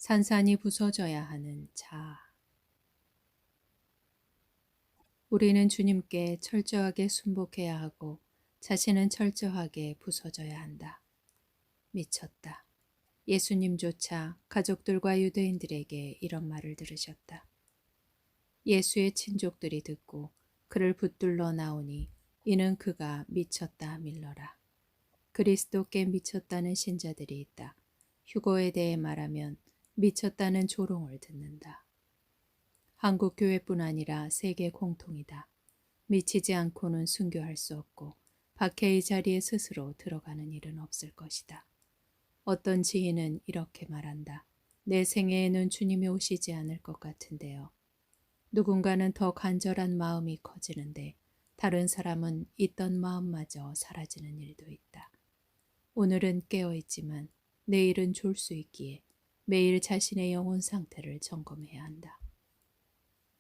산산이 부서져야 하는 자아. 우리는 주님께 철저하게 순복해야 하고 자신은 철저하게 부서져야 한다. 미쳤다. 예수님조차 가족들과 유대인들에게 이런 말을 들으셨다. 예수의 친족들이 듣고 그를 붙들러 나오니 이는 그가 미쳤다 밀러라. 그리스도께 미쳤다는 신자들이 있다. 휴거에 대해 말하면 미쳤다는 조롱을 듣는다. 한국 교회뿐 아니라 세계 공통이다. 미치지 않고는 순교할 수 없고 박해의 자리에 스스로 들어가는 일은 없을 것이다. 어떤 지인은 이렇게 말한다. 내 생애에는 주님이 오시지 않을 것 같은데요. 누군가는 더 간절한 마음이 커지는데 다른 사람은 있던 마음마저 사라지는 일도 있다. 오늘은 깨어있지만 내일은 졸 수 있기에 매일 자신의 영혼 상태를 점검해야 한다.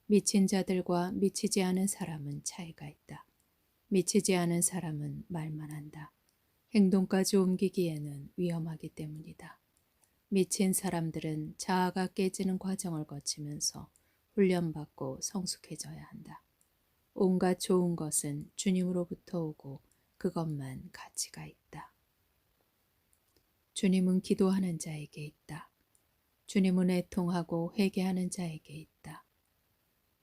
미친 자들과 미치지 않은 사람은 차이가 있다. 미치지 않은 사람은 말만 한다. 행동까지 옮기기에는 위험하기 때문이다. 미친 사람들은 자아가 깨지는 과정을 거치면서 훈련받고 성숙해져야 한다. 온갖 좋은 것은 주님으로부터 오고 그것만 가치가 있다. 주님은 기도하는 자에게 있다. 주님은 애통하고 회개하는 자에게 있다.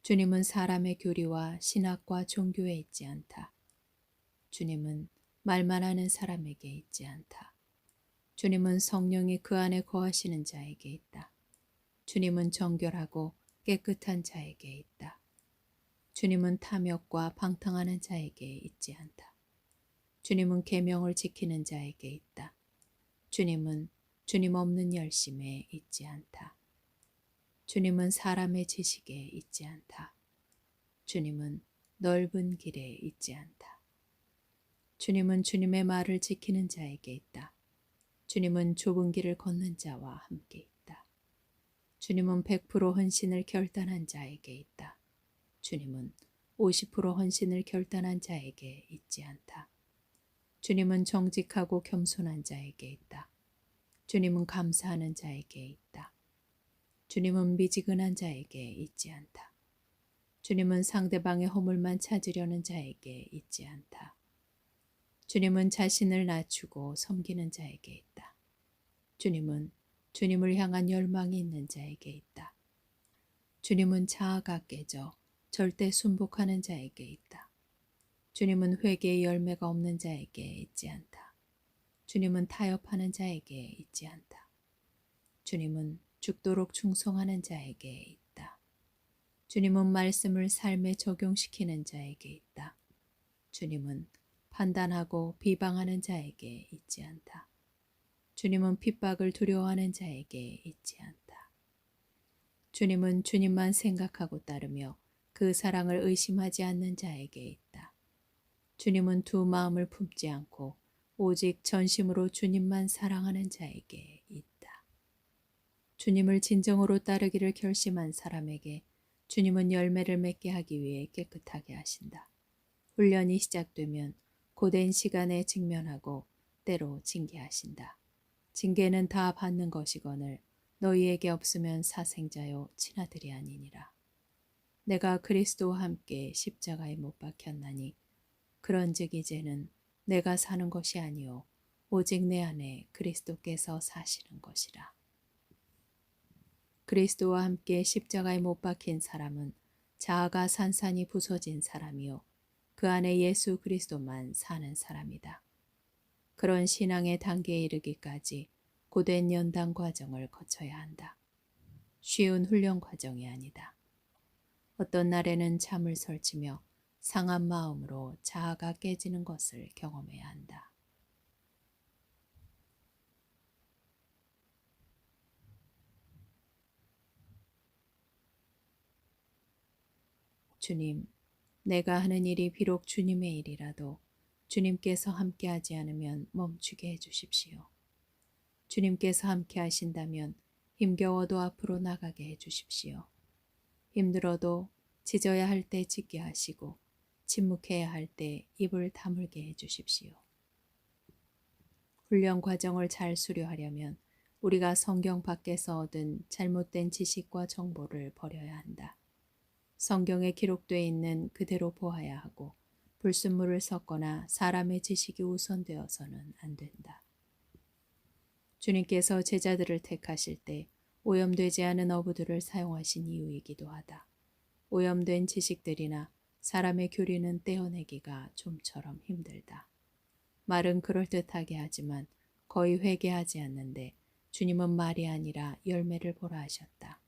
주님은 사람의 교리와 신학과 종교에 있지 않다. 주님은 말만 하는 사람에게 있지 않다. 주님은 성령이 그 안에 거하시는 자에게 있다. 주님은 정결하고 깨끗한 자에게 있다. 주님은 탐욕과 방탕하는 자에게 있지 않다. 주님은 계명을 지키는 자에게 있다. 주님은 주님 없는 열심에 있지 않다. 주님은 사람의 지식에 있지 않다. 주님은 넓은 길에 있지 않다. 주님은 주님의 말을 지키는 자에게 있다. 주님은 좁은 길을 걷는 자와 함께 있다. 주님은 100% 헌신을 결단한 자에게 있다. 주님은 50% 헌신을 결단한 자에게 있지 않다. 주님은 정직하고 겸손한 자에게 있다. 주님은 감사하는 자에게 있다. 주님은 미지근한 자에게 있지 않다. 주님은 상대방의 허물만 찾으려는 자에게 있지 않다. 주님은 자신을 낮추고 섬기는 자에게 있다. 주님은 주님을 향한 열망이 있는 자에게 있다. 주님은 자아가 깨져 절대 순복하는 자에게 있다. 주님은 회개의 열매가 없는 자에게 있지 않다. 주님은 타협하는 자에게 있지 않다. 주님은 죽도록 충성하는 자에게 있다. 주님은 말씀을 삶에 적용시키는 자에게 있다. 주님은 판단하고 비방하는 자에게 있지 않다. 주님은 핍박을 두려워하는 자에게 있지 않다. 주님은 주님만 생각하고 따르며 그 사랑을 의심하지 않는 자에게 있다. 주님은 두 마음을 품지 않고 오직 전심으로 주님만 사랑하는 자에게 있다. 주님을 진정으로 따르기를 결심한 사람에게 주님은 열매를 맺게 하기 위해 깨끗하게 하신다. 훈련이 시작되면 고된 시간에 직면하고 때로 징계하신다. 징계는 다 받는 것이거늘 너희에게 없으면 사생자요 친아들이 아니니라. 내가 그리스도와 함께 십자가에 못 박혔나니 그런즉 이제는 내가 사는 것이 아니요 오직 내 안에 그리스도께서 사시는 것이라. 그리스도와 함께 십자가에 못 박힌 사람은 자아가 산산이 부서진 사람이요 그 안에 예수 그리스도만 사는 사람이다. 그런 신앙의 단계에 이르기까지 고된 연단 과정을 거쳐야 한다. 쉬운 훈련 과정이 아니다. 어떤 날에는 잠을 설치며 상한 마음으로 자아가 깨지는 것을 경험해야 한다. 주님, 내가 하는 일이 비록 주님의 일이라도 주님께서 함께하지 않으면 멈추게 해주십시오. 주님께서 함께 하신다면 힘겨워도 앞으로 나가게 해주십시오. 힘들어도 짖어야 할 때 짖게 하시고 침묵해야 할 때 입을 다물게 해주십시오. 훈련 과정을 잘 수료하려면 우리가 성경 밖에서 얻은 잘못된 지식과 정보를 버려야 한다. 성경에 기록되어 있는 그대로 보아야 하고 불순물을 섞거나 사람의 지식이 우선되어서는 안 된다. 주님께서 제자들을 택하실 때 오염되지 않은 어부들을 사용하신 이유이기도 하다. 오염된 지식들이나 사람의 교리는 떼어내기가 좀처럼 힘들다. 말은 그럴듯하게 하지만 거의 회개하지 않는데 주님은 말이 아니라 열매를 보라 하셨다.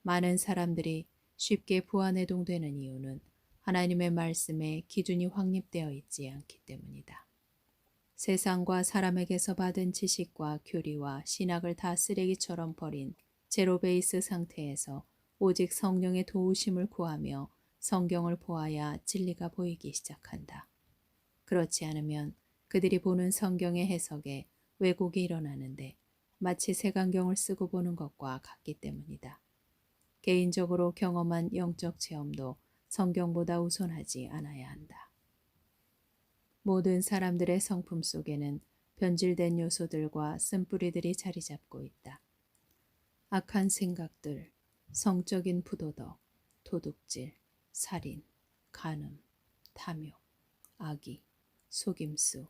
많은 사람들이 쉽게 부안해동되는 이유는 하나님의 말씀에 기준이 확립되어 있지 않기 때문이다. 세상과 사람에게서 받은 지식과 교리와 신학을 다 쓰레기처럼 버린 제로 베이스 상태에서 오직 성령의 도우심을 구하며 성경을 보아야 진리가 보이기 시작한다. 그렇지 않으면 그들이 보는 성경의 해석에 왜곡이 일어나는데 마치 색안경을 쓰고 보는 것과 같기 때문이다. 개인적으로 경험한 영적 체험도 성경보다 우선하지 않아야 한다. 모든 사람들의 성품 속에는 변질된 요소들과 쓴뿌리들이 자리 잡고 있다. 악한 생각들, 성적인 부도덕, 도둑질, 살인, 간음, 탐욕, 악의, 속임수,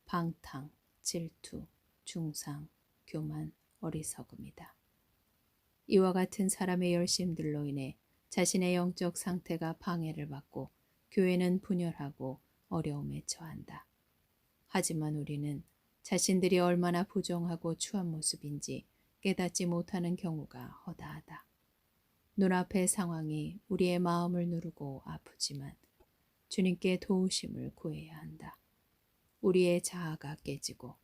방탕, 질투, 중상, 교만, 어리석음이다. 이와 같은 사람의 열심들로 인해 자신의 영적 상태가 방해를 받고 교회는 분열하고 어려움에 처한다. 하지만 우리는 자신들이 얼마나 부정하고 추한 모습인지 깨닫지 못하는 경우가 허다하다. 눈앞의 상황이 우리의 마음을 누르고 아프지만 주님께 도우심을 구해야 한다. 우리의 자아가 깨지고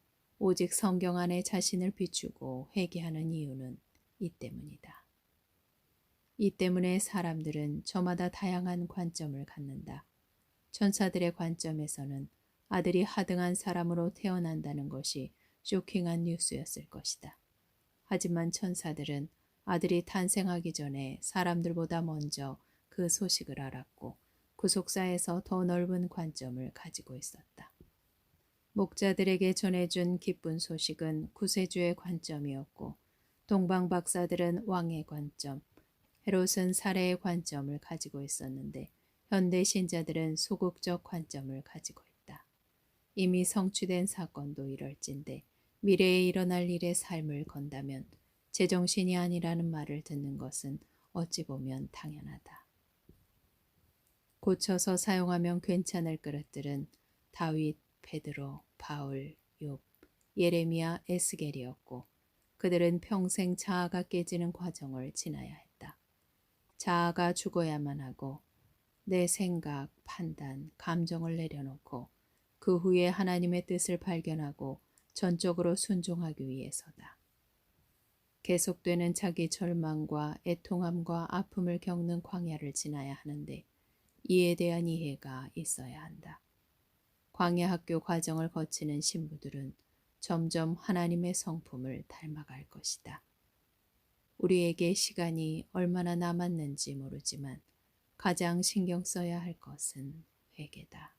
오직 성경 안에 자신을 비추고 회개하는 이유는 이 때문이다. 이 때문에 사람들은 저마다 다양한 관점을 갖는다. 천사들의 관점에서는 아들이 하등한 사람으로 태어난다는 것이 쇼킹한 뉴스였을 것이다. 하지만 천사들은 아들이 탄생하기 전에 사람들보다 먼저 그 소식을 알았고 구속사에서 더 넓은 관점을 가지고 있었다. 목자들에게 전해준 기쁜 소식은 구세주의 관점이었고 동방 박사들은 왕의 관점, 헤롯은 사례의 관점을 가지고 있었는데 현대 신자들은 소극적 관점을 가지고 있다. 이미 성취된 사건도 이럴진데 미래에 일어날 일의 삶을 건다면 제정신이 아니라는 말을 듣는 것은 어찌 보면 당연하다. 고쳐서 사용하면 괜찮을 그릇들은 다윗, 베드로, 바울, 욥, 예레미야, 에스겔이었고 그들은 평생 자아가 깨지는 과정을 지나야 했다. 자아가 죽어야만 하고 내 생각, 판단, 감정을 내려놓고 그 후에 하나님의 뜻을 발견하고 전적으로 순종하기 위해서다. 계속되는 자기 절망과 애통함과 아픔을 겪는 광야를 지나야 하는데 이에 대한 이해가 있어야 한다. 광야 학교 과정을 거치는 신부들은 점점 하나님의 성품을 닮아갈 것이다. 우리에게 시간이 얼마나 남았는지 모르지만 가장 신경 써야 할 것은 회개다.